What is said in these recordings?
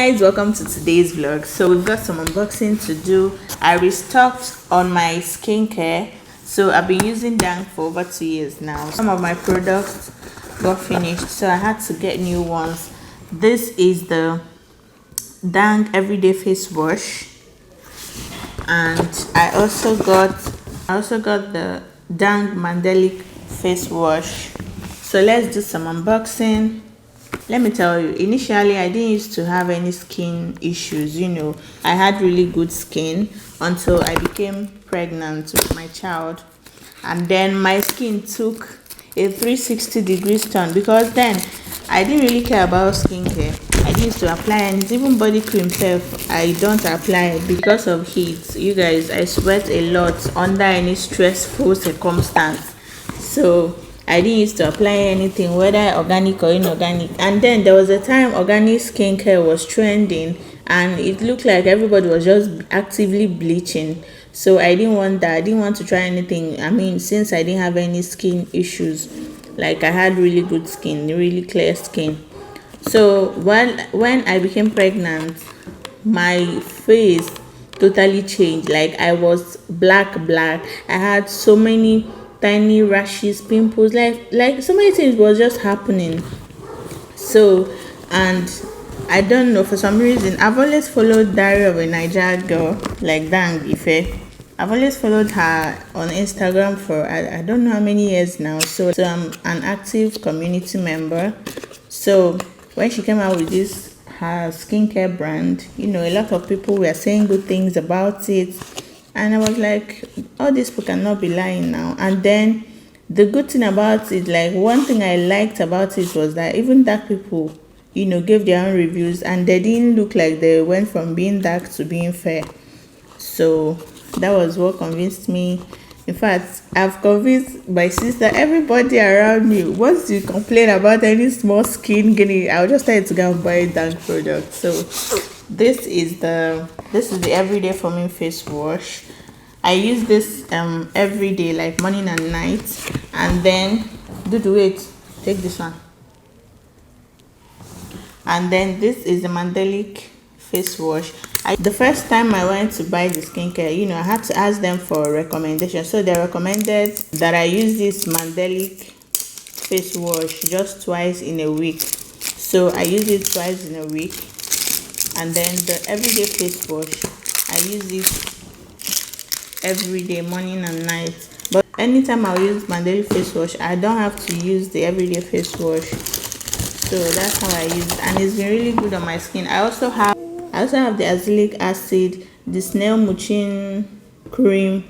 Guys, welcome to today's vlog. So we've got some unboxing to do. I restocked on my skincare, so I've been using Dang for over 2 years now. Some of my products got finished, so I had to get new ones. This is the Dang everyday face wash, and I also got the Dang Mandelic face wash. So let's do some unboxing. Let me tell you, initially I didn't used to have any skin issues. I had really good skin until I became pregnant with my child, and then my skin took a 360 degrees turn, because then I didn't really care about skincare. I didn't used to apply, and even body cream self I don't apply because of heat. You guys, I sweat a lot under any stressful circumstance, so I didn't used to apply anything, whether organic or inorganic. And then there was a time organic skincare was trending, and it looked like everybody was just actively bleaching. So I didn't want that. I didn't want to try anything. I mean, since I didn't have any skin issues, like I had really good skin, really clear skin. So when I became pregnant, my face totally changed. Like I was black. I had so many tiny rashes, pimples, like so many things was just happening. So, and I don't know, for some reason I've always followed Diary of a Niger Girl, like Dang Ife. I've always followed her on Instagram for I don't know how many years now. So I'm an active community member. So when she came out with this her skincare brand, a lot of people were saying good things about it. And I was like, all these people cannot be lying now. And then the good thing about it, like one thing I liked about it was that even dark people, gave their own reviews, and they didn't look like they went from being dark to being fair. So that was what convinced me. In fact, I've convinced my sister, everybody around me. Once you complain about any small skin guinea, I'll just tell you to go and buy that product. So this is the everyday foaming face wash. I use this every day, like morning and night. And then take this one. And then this is the Mandelic face wash. The first time I went to buy the skincare, I had to ask them for a recommendation. So they recommended that I use this Mandelic face wash just twice in a week. So I use it twice in a week. And then the everyday face wash, I use it every day, morning and night. But anytime I use Mandelic face wash, I don't have to use the everyday face wash. So that's how I use it, and it's been really good on my skin. I also have the azelaic acid, the snail mucin cream,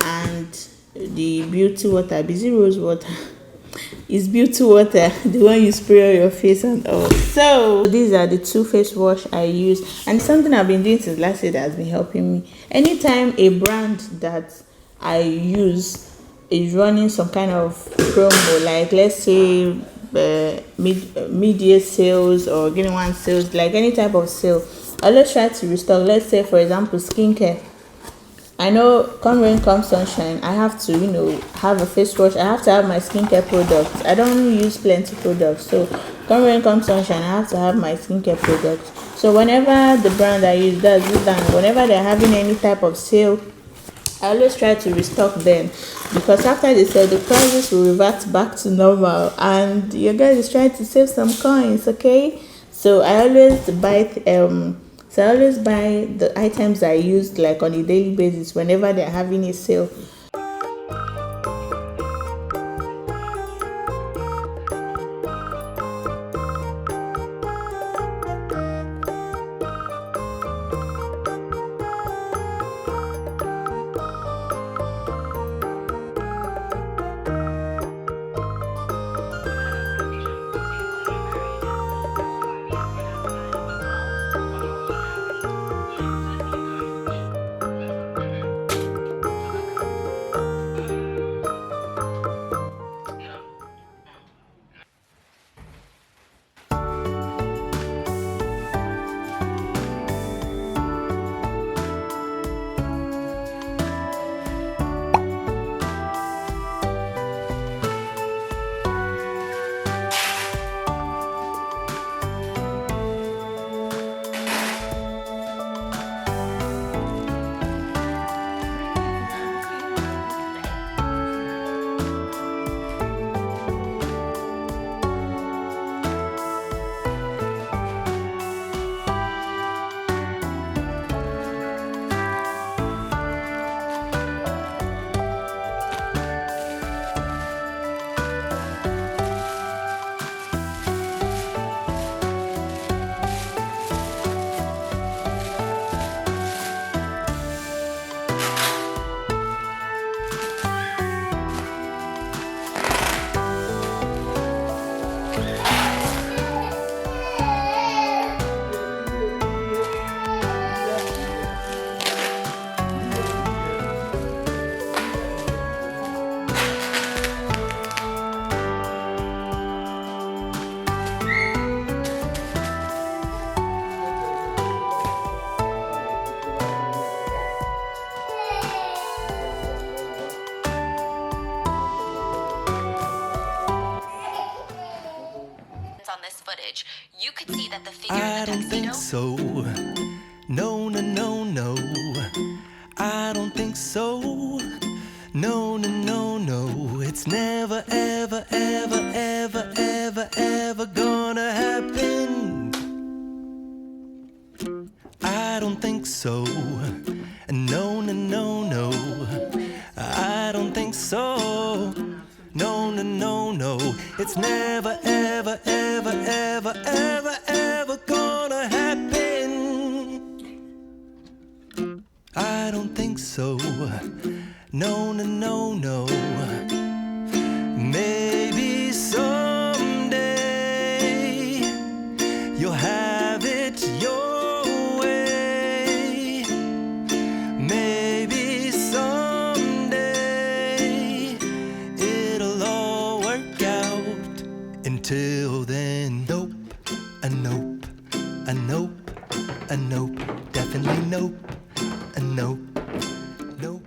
and the beauty water, busy rose water. It's beauty water, the one you spray on your face and all. So these are the two face wash I use, and something I've been doing since last year that has been helping me. Anytime a brand that I use is running some kind of promo, like let's say mid-year sales or giving one sales, like any type of sale, I always try to restock. Let's say, for example, skincare. I know come rain, come sunshine, I have to, have a face wash. I have to have my skincare products. I don't use plenty products. So come rain, come sunshine, I have to have my skincare products. So whenever the brand I use does this, and whenever they're having any type of sale, I always try to restock them, because after the sale, the prices will revert back to normal, and your guys is trying to save some coins, okay? So I always buy the items I use like on a daily basis whenever they're having a sale. I don't think so. No, no, no, no. I don't think so. No, no, no, no. It's never, ever, ever, ever, ever, ever gonna happen. I don't think so. No, no, no, no. I don't think so. No, no, no, no. It's never, ever, ever, ever, ever, ever gonna happen. I don't think so. No, no, no, no. Maybe someday you'll have it your way. Maybe someday it'll all work out. Until then, nope, a nope, a nope, a nope, definitely nope, a nope, nope.